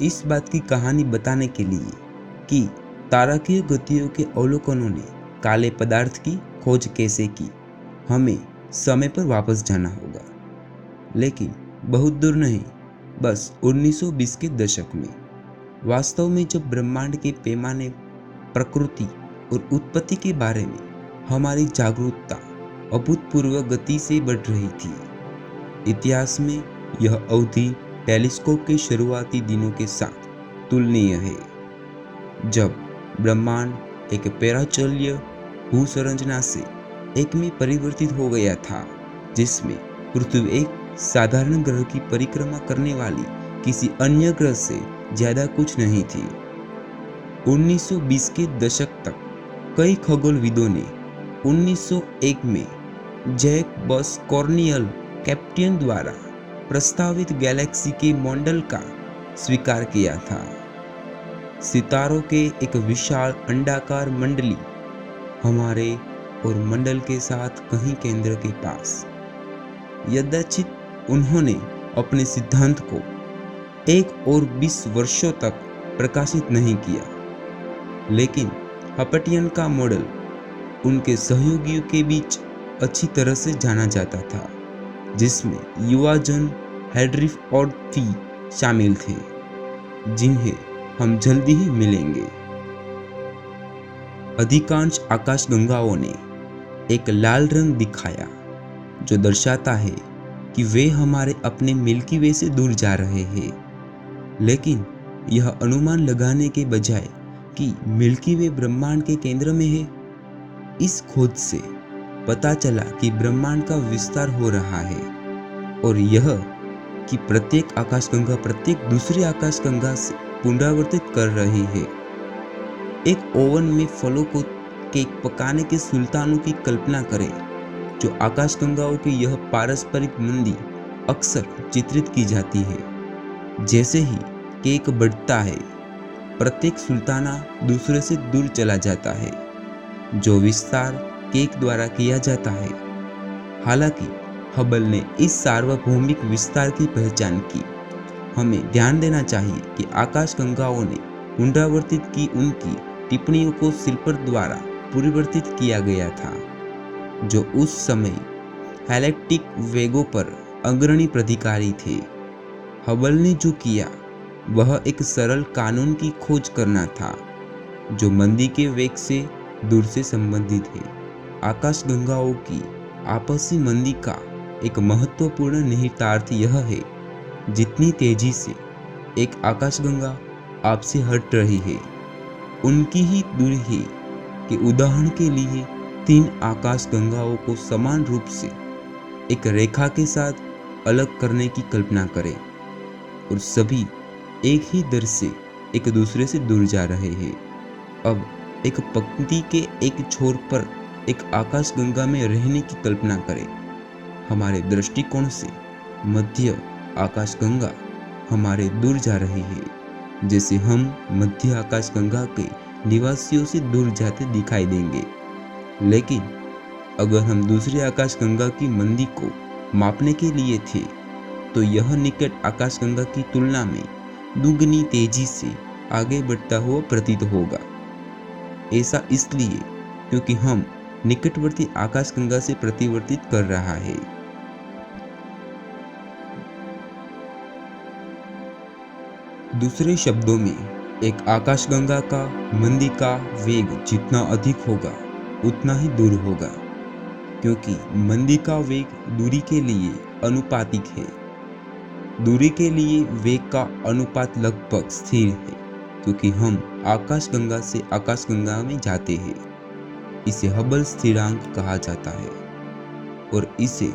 इस बात की कहानी बताने के लिए कि तारकीय गतियों के अवलोकनों ने काले पदार्थ की खोज कैसे की, हमें समय पर वापस जाना होगा। लेकिन बहुत दूर नहीं, बस 1920 के दशक में। वास्तव में जब ब्रह्मांड के पैमाने, प्रकृति और उत्पत्ति के बारे में हमारी जागरूकता अभूतपूर्व गति से बढ़ रही थी। इतिहास में यह अवधि टेलीस्कोप के शुरुआती दिनों के साथ तुलनीय है, जब ब्रह्मांड एक पैराचल्य भूसंरचना से एक में परिवर्तित हो गया था, जिसमें पृथ्वी एक साधारण ग्रह की परिक्रमा करने वाली किसी अन्य ग्रह से ज्यादा कुछ नहीं थी। 1920 के दशक तक कई खगोलविदों ने 1901 में जैकबस कॉर्नियल कैप्टियन द्वारा प्रस्तावित गैलेक्सी के मॉडल का स्वीकार किया था। सितारों के एक विशाल अंडाकार मंडली हमारे और मंडल के साथ कहीं केंद्र के पास। यद्यचित उन्होंने अपने सिद्धांत को 1 और 20 वर्षों तक प्रकाशित नहीं किया, लेकिन हपटियन का मॉडल उनके सहयोगियों के बीच अच्छी तरह से जाना जाता था, जिसमें युवा जन हेनरिक और थी शामिल थे, जिन्हें हम जल्दी ही मिलेंगे। अधिकांश आकाशगंगाओं ने एक लाल रंग दिखाया, जो दर्शाता है कि वे हमारे अपने मिल्की वे से दूर जा रहे हैं। लेकिन यह अनुमान लगाने के बजाय कि मिल्की वे ब्रह्मांड के केंद्र में है, इस खोज से पता चला कि ब्रह्मांड का विस्तार हो रहा है, और यह कि प्रत्येक आकाशगंगा प्रत्येक दूसरी आकाशगंगा से पुनरावर्तित कर रही है। एक ओवन में फलों को केक पकाने के सुल्तानों की कल्पना करें, जो आकाशगंगाओं की यह पारस्परिक मंदी अक्सर चित्रित की जाती है। जैसे ही केक बढ़ता है, प्रत्येक सुल्ताना दूसरे से दूर चला जाता है, जो विस्तार केक द्वारा किया जाता है। हालांकि हबल ने इस सार्वभौमिक विस्तार की पहचान की। हमें ध्यान देना चाहिए कि आकाशगंगाओं ने पुनरावर्तित की उनकी टिप्पणियों को शिल्पर द्वारा परिवर्तित किया गया था, जो उस समय हेलेक्टिक वेगों पर अग्रणी प्राधिकारी थे। हबल ने जो किया वह एक सरल कानून की खोज करना था, जो मंदी के वेग से दूर से संबंधित है। आकाशगंगाओं की आपसी मंदी का एक महत्वपूर्ण निहितार्थ यह है, जितनी तेजी से एक आकाशगंगा आपसे हट रही है, उनकी ही दूरी है। कि उदाहरण के लिए 3 आकाशगंगाओं को समान रूप से एक रेखा के साथ अलग करने की कल्पना करें, और सभी एक ही दर से एक दूसरे से दूर जा रहे हैं। अब एक पंक्ति के एक छोर पर एक आकाशगंगा में रहने की कल्पना करें। हमारे दृष्टिकोण से मध्य आकाशगंगा हमारे दूर जा रही है, जैसे हम मध्य आकाशगंगा के निवासियों से दूर जाते दिखाई देंगे। लेकिन अगर हम दूसरी आकाशगंगा की मंदी को मापने के लिए थे, तो यह निकट आकाशगंगा की तुलना में दुगनी तेजी से आगे बढ़ता हुआ प्रतीत होगा। ऐसा इसलिए क्योंकि हम निकटवर्ती आकाशगंगा से प्रतिवर्तित कर रहा है। दूसरे शब्दों में, एक आकाशगंगा का मंदी का वेग जितना अधिक होगा, उतना ही दूर होगा, क्योंकि मंदी का वेग दूरी के लिए अनुपातिक है। दूरी के लिए वेग का अनुपात लगभग स्थिर है, क्योंकि हम आकाशगंगा से आकाशगंगा में जाते हैं। इसे हबल स्थिरांक कहा जाता है, और इसे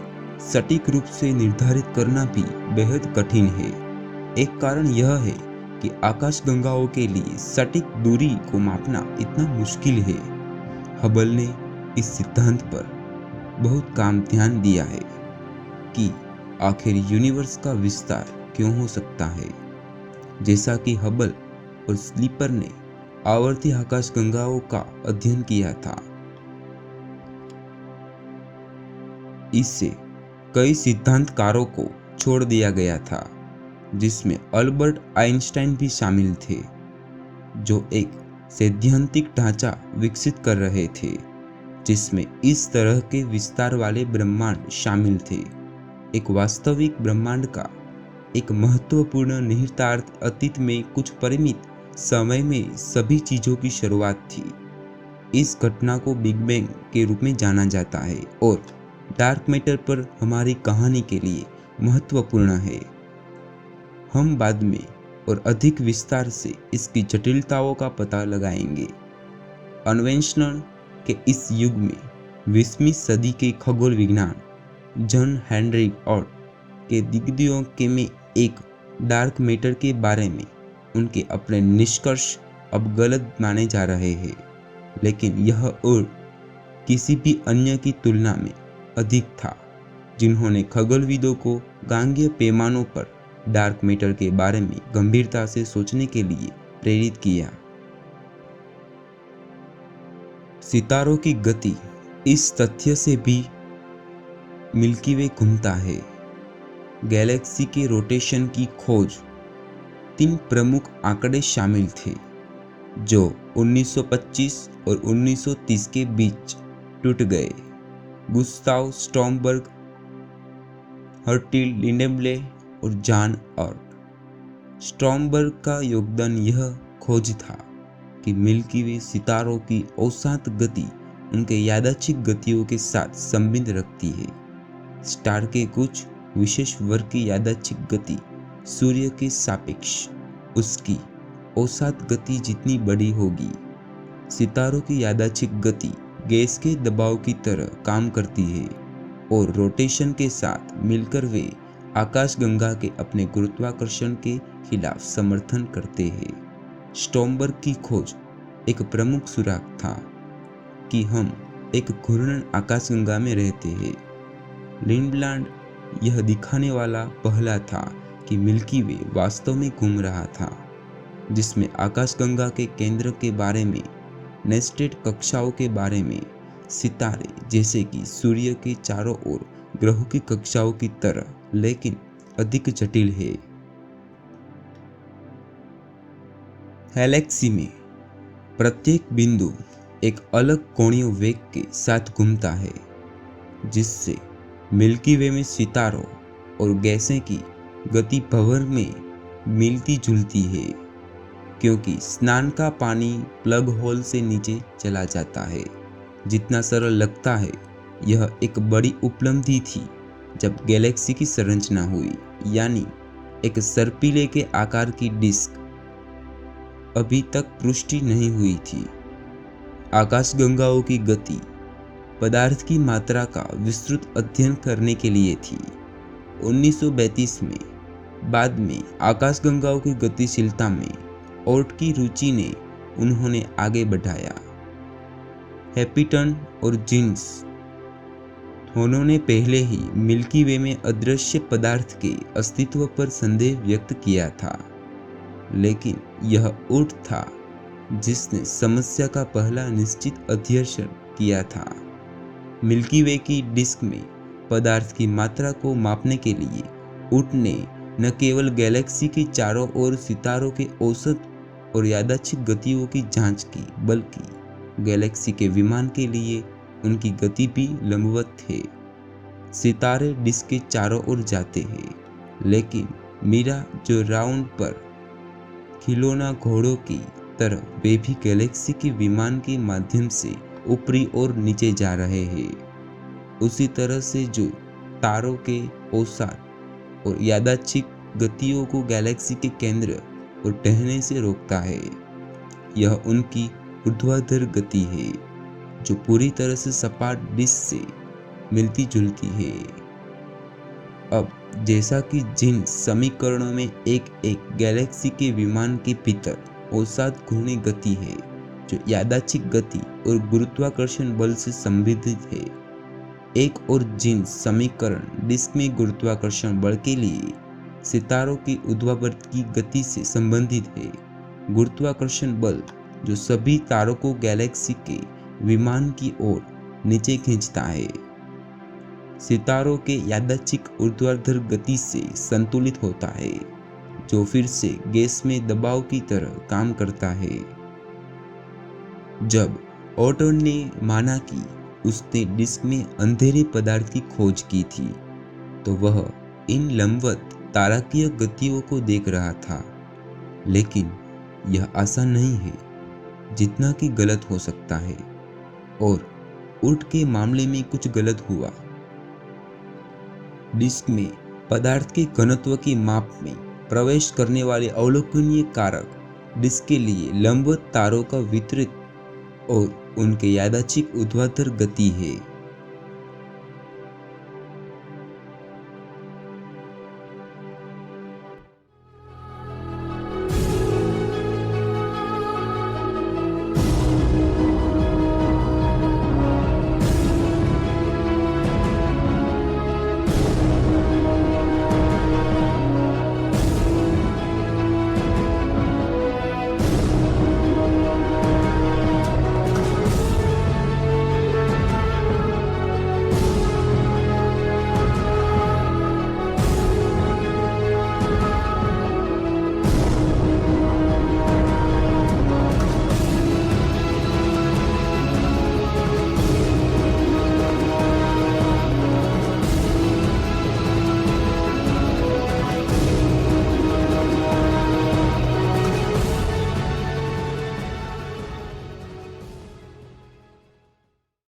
सटीक रूप से निर्धारित करना भी बेहद कठिन है। एक कारण यह है कि आकाशगंगाओं के लिए सटीक दूरी को मापना इतना मुश्किल है। हबल ने इस सिद्धांत पर बहुत काम ध्यान दिया है कि आखिर यूनिवर्स का विस्तार क्यों हो सकता है। जैसा कि हबल और स्लीपर ने आवर्ती आकाशगंगाओं का अध्ययन किया था, इससे कई सिद्धांतकारों को छोड़ दिया गया था, जिसमें अल्बर्ट आइंस्टाइन भी शामिल थे, जो एक सैद्धांतिक ढांचा विकसित कर रहे थे जिसमें इस तरह के विस्तार वाले ब्रह्मांड शामिल थे। एक वास्तविक ब्रह्मांड का एक महत्वपूर्ण निहितार्थ अतीत में कुछ परिमित समय में सभी चीजों की शुरुआत थी। इस घटना को बिग बैंग के रूप में जाना जाता है और डार्क मैटर पर हमारी कहानी के लिए महत्वपूर्ण है। हम बाद में और अधिक विस्तार से इसकी जटिलताओं का पता लगाएंगे। अन्वेषण के इस युग में 20वीं सदी के खगोल विज्ञान जॉन हेनरी ऑट के दिग्गजों के में एक डार्क मैटर के बारे में उनके अपने निष्कर्ष अब गलत माने जा रहे हैं, लेकिन यह और किसी भी अन्य की तुलना में अधिक था जिन्होंने खगोलविदों को गांगीय पैमानों पर डार्क मैटर के बारे में गंभीरता से सोचने के लिए प्रेरित किया। सितारों की गति। इस तथ्य से भी मिल्की वे घूमता है। गैलेक्सी के रोटेशन की खोज। 3 प्रमुख आंकड़े शामिल थे जो 1925 और 1930 के बीच टूट गए। गुस्ताव स्ट्रॉमबर्ग, हर्टिल लिंडेम्ले और जॉन ऑर्ट। स्ट्रॉमबर्ग का योगदान यह खोज था कि मिल्की वे सितारों की औसत गति उनके यादृच्छिक गतियों के साथ संबंध रखती है। स्टार के कुछ विशेष वर्ग की यादृच्छिक गति सूर्य के सापेक्ष उसकी औसत गति जितनी बड़ी होगी। सितारों की यादृच्छिक गति गैस के दबाव की तरह काम करती है और रोटेशन के साथ मिलकर वे आकाशगंगा के अपने गुरुत्वाकर्षण के खिलाफ समर्थन करते हैं। स्ट्रॉमबर्ग की खोज एक प्रमुख सुराग था कि हम एक घूर्णन आकाशगंगा में रहते हैं। लिंडब्लैंड यह दिखाने वाला पहला था कि मिल्की वे वास्तव में घूम रहा था, जिसमें आकाशगंगा के केंद्र के बारे में, नेस्टेड कक्षाओं के बारे में, सितारे जैसे कि सूर्य के चारों ओर ग्रहों की कक्षाओं की तरह, लेकिन अधिक जटिल है। गैलेक्सी में प्रत्येक बिंदु एक अलग कोणीय वेग के साथ घूमता है, जिससे मिल्की वे में सितारों और गैसें की गति भंवर में मिलती जुलती है। क्योंकि स्नान का पानी प्लग होल से नीचे चला जाता है, जितना सरल लगता है, यह एक बड़ी उपलब्धि थी जब गैलेक्सी की संरचना हुई, यानी एक सर्पिले के आकार की डिस्क अभी तक पुष्टि नहीं हुई थी। आकाशगंगाओं की गति पदार्थ की मात्रा का विस्तृत अध्ययन करने के लिए थी। 1932 में बाद में आकाशगंगाओं की गतिशीलता में ऑर्ट की रुचि ने उन्होंने आगे बढ़ाया। हैपिटन और जीन्स उन्होंने पहले ही मिल्की वे में अदृश्य पदार्थ के अस्तित्व पर संदेह व्यक्त किया था, लेकिन यह ऑर्ट था जिसने समस्या का पहला निश्चित अध्ययन किया था। मिल्की वे की डिस्क में पदार्थ की मात्रा को मापने के लिए ऑर्ट ने न केवल गैलेक्सी के चारों ओर सितारों के औसत और यादृच्छिक गतियों की जांच की, बल्कि गैलेक्सी के विमान के लिए उनकी गति भी लंबवत थे। सितारे डिस्क के चारों ओर जाते हैं, लेकिन मीरा जो राउंड पर खिलौना घोड़ों की तरह वे भी गैलेक्सी के विमान के माध्यम से ऊपरी और नीचे जा रहे हैं। उसी तरह से जो तारों के औसत और यादृच्छिक गतियों को गैलेक्सी के केंद्र और टहलने से रोकता है, यह उनकी ऊर्ध्वाधर गति है जो पूरी तरह से सपाट डिस्क से मिलती जुलती है। अब जैसा कि जिन समीकरणों में एक गैलेक्सी के विमान के भीतर औसत घूर्णी गति है जो यादृच्छिक गति और गुरुत्वाकर्षण बल से संबंधित है, एक और जिन समीकरण डिस्क में गुरुत्वाकर्षण बल के लिए सितारों की ऊर्ध्वाधर की गति से संबंधित है। गुरुत्वाकर्षण बल जो सभी तारों को गैलेक्सी के विमान की ओर नीचे खींचता है, सितारों के यादृच्छिक ऊर्ध्वाधर गति से संतुलित होता है। जो फिर से गैस में दबाव की तरह काम करता है। जब ऑर्टन ने माना कि उसने डिस्क में अंधेरे पदार्थ की खोज की थी, तो वह इन लंबवत तारकीय गतियों को देख रहा था, लेकिन यह आसान नहीं है जितना कि गलत हो सकता है, और उर्ट के मामले में कुछ गलत हुआ। डिस्क में पदार्थ के घनत्व के माप में प्रवेश करने वाले अवलोकनीय कारक डिस्क के लिए लंबवत तारों का वितरित और उनके यादृच्छिक ऊर्ध्वाधर गति है।